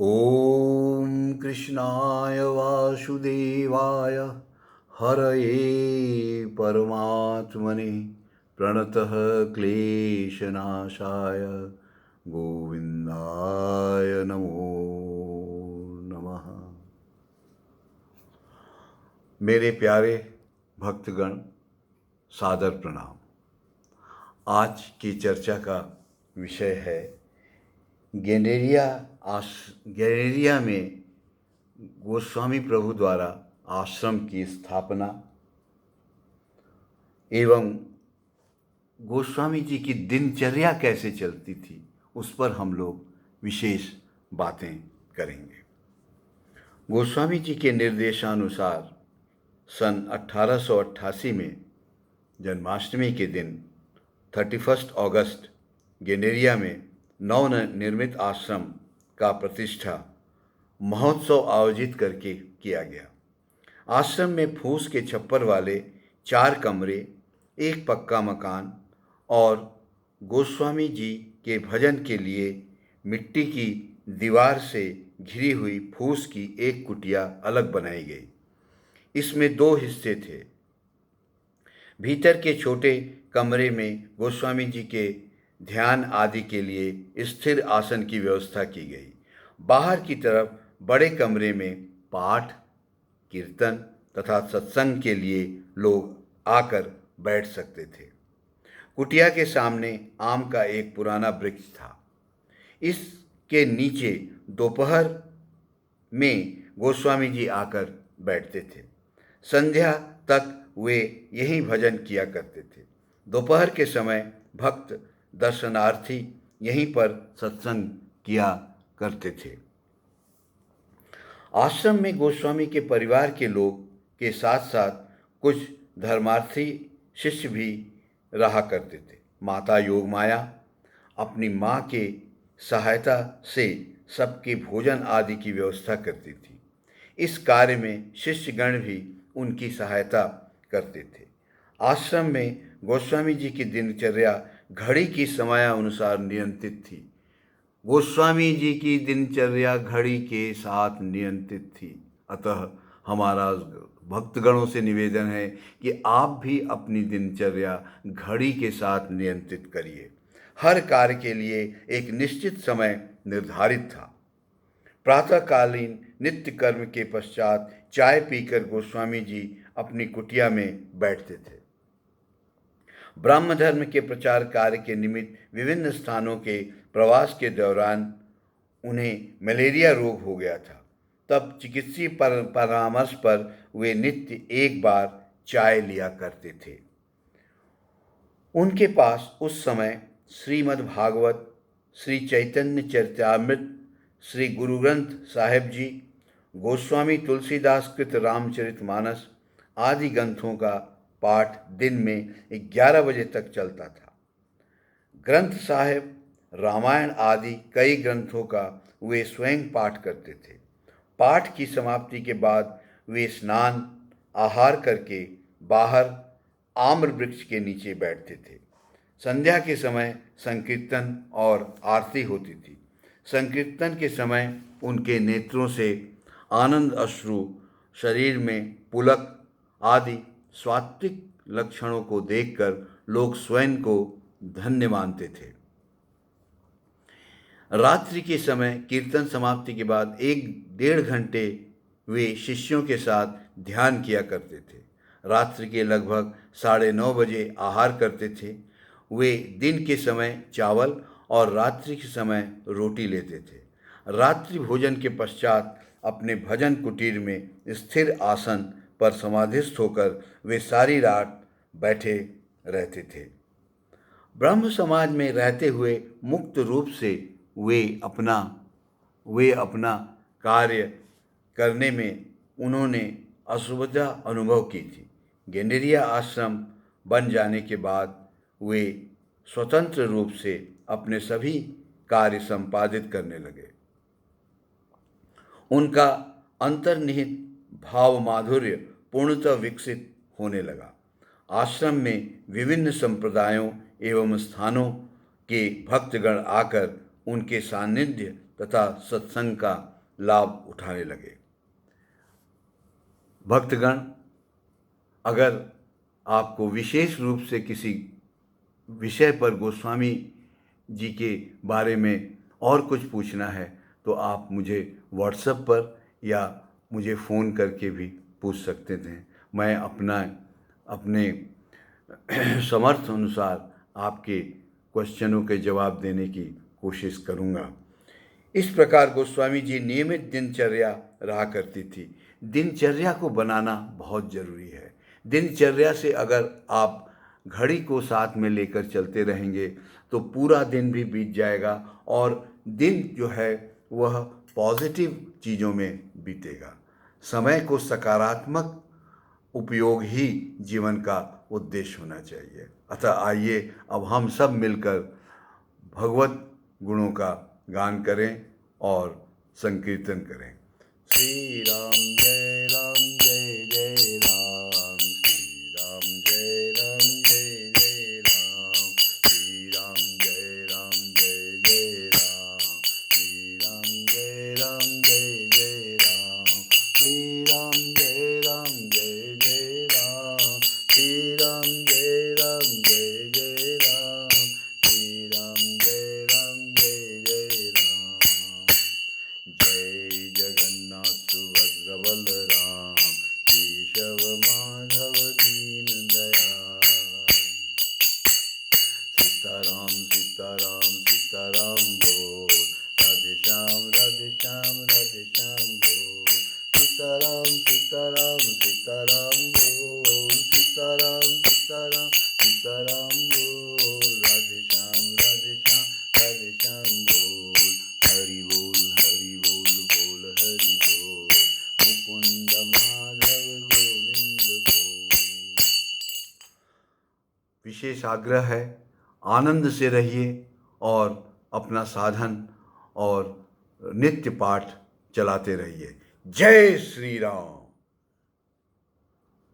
ॐ कृष्णाय वासुदेवाय हरये परमात्मने प्रणतः क्लेशनाशाय गोविन्दाय नमो नमः। मेरे प्यारे भक्तगण, सादर प्रणाम। आज की चर्चा का विषय है गैलेरिया में गोस्वामी प्रभु द्वारा आश्रम की स्थापना एवं गोस्वामी जी की दिनचर्या कैसे चलती थी, उस पर हम लोग विशेष बातें करेंगे। गोस्वामी जी के निर्देशानुसार सन 1888 में जन्माष्टमी के दिन 31 अगस्त गैलेरिया में नवनिर्मित आश्रम का प्रतिष्ठा महोत्सव आयोजित करके किया गया। आश्रम में फूस के छप्पर वाले 4 कमरे, एक पक्का मकान और गोस्वामी जी के भजन के लिए मिट्टी की दीवार से घिरी हुई फूस की एक कुटिया अलग बनाई गई। इसमें 2 हिस्से थे। भीतर के छोटे कमरे में गोस्वामी जी के ध्यान आदि के लिए स्थिर आसन की व्यवस्था की गई। बाहर की तरफ बड़े कमरे में पाठ, कीर्तन तथा सत्संग के लिए लोग आकर बैठ सकते थे। कुटिया के सामने आम का एक पुराना वृक्ष था। इसके नीचे दोपहर में गोस्वामी जी आकर बैठते थे। संध्या तक वे यहीं भजन किया करते थे। दोपहर के समय भक्त दर्शनार्थी यहीं पर सत्संग किया करते थे। आश्रम में गोस्वामी के परिवार के लोग के साथ साथ कुछ धर्मार्थी शिष्य भी रहा करते थे। माता योगमाया अपनी माँ के सहायता से सबके भोजन आदि की व्यवस्था करती थी। इस कार्य में शिष्यगण भी उनकी सहायता करते थे। आश्रम में गोस्वामी जी की दिनचर्या घड़ी की समयानुसार नियंत्रित थी। गोस्वामी जी की दिनचर्या घड़ी के साथ नियंत्रित थी। अतः हमारा भक्तगणों से निवेदन है कि आप भी अपनी दिनचर्या घड़ी के साथ नियंत्रित करिए। हर कार्य के लिए एक निश्चित समय निर्धारित था। प्रातःकालीन नित्य कर्म के पश्चात चाय पीकर गोस्वामी जी अपनी कुटिया में बैठते थे। ब्रह्म धर्म के प्रचार कार्य के निमित्त विभिन्न स्थानों के प्रवास के दौरान उन्हें मलेरिया रोग हो गया था। तब चिकित्सीय परामर्श पर वे नित्य एक बार चाय लिया करते थे। उनके पास उस समय श्रीमद् भागवत, श्री चैतन्य चरितामृत, श्री गुरु ग्रंथ साहिब जी, गोस्वामी तुलसीदास कृत रामचरितमानस आदि ग्रंथों का पाठ दिन में 11 बजे तक चलता था। ग्रंथ साहिब, रामायण आदि कई ग्रंथों का वे स्वयं पाठ करते थे। पाठ की समाप्ति के बाद वे स्नान आहार करके बाहर आम्र वृक्ष के नीचे बैठते थे। संध्या के समय संकीर्तन और आरती होती थी। संकीर्तन के समय उनके नेत्रों से आनंद अश्रु, शरीर में पुलक आदि सात्विक लक्षणों को देखकर लोग स्वयं को धन्य मानते थे। रात्रि के समय कीर्तन समाप्ति के बाद 1-1.5 घंटे वे शिष्यों के साथ ध्यान किया करते थे। रात्रि के लगभग 9:30 बजे आहार करते थे। वे दिन के समय चावल और रात्रि के समय रोटी लेते थे। रात्रि भोजन के पश्चात अपने भजन कुटीर में स्थिर आसन पर समाधिस्थ होकर वे सारी रात बैठे रहते थे। ब्रह्म समाज में रहते हुए मुक्त रूप से वे अपना कार्य करने में उन्होंने असुविधा अनुभव की थी। गैलेरिया आश्रम बन जाने के बाद वे स्वतंत्र रूप से अपने सभी कार्य संपादित करने लगे। उनका अंतर्निहित भाव माधुर्य पूर्णतः विकसित होने लगा। आश्रम में विभिन्न संप्रदायों एवं स्थानों के भक्तगण आकर उनके सानिध्य तथा सत्संग का लाभ उठाने लगे। भक्तगण, अगर आपको विशेष रूप से किसी विषय पर गोस्वामी जी के बारे में और कुछ पूछना है तो आप मुझे व्हाट्सएप पर या मुझे फ़ोन करके भी पूछ सकते थे। मैं अपने समर्थ अनुसार आपके क्वेश्चनों के जवाब देने की कोशिश करूँगा। इस प्रकार गोस्वामी जी नियमित दिनचर्या रहा करती थी। दिनचर्या को बनाना बहुत ज़रूरी है। दिनचर्या से अगर आप घड़ी को साथ में लेकर चलते रहेंगे तो पूरा दिन भी बीत जाएगा और दिन जो है वह पॉजिटिव चीज़ों में बीतेगा। समय को सकारात्मक उपयोग ही जीवन का उद्देश्य होना चाहिए। अतः आइए अब हम सब मिलकर भगवत गुणों का गान करें और संकीर्तन करें। श्री राम जय जय जय राम, श्री राम जय जय राम, श्री राम जय जय राम, श्री राम जय जय राम, श्री राम जय जय राम, श्री राम जय जय राम, श्री राम जय जय राम। जय जगन्नाथ सुभद्र बलराम, केशव माधव दीन दयाल। सीताराम सीताराम सीताराम बोल, राधे श्याम राधे श्याम राधे श्याम बोल। सीताराम सीताराम सीताराम बोल, सीताराम सीताराम सीताराम बोल, राधे श्याम राधे श्याम बोल। हरि बोल बोल हरि बोल, मुकुंद माधव गोविंद बोल। विशेष आग्रह है, आनंद से रहिए और अपना साधन और नित्य पाठ चलाते रहिए। जय श्री राम।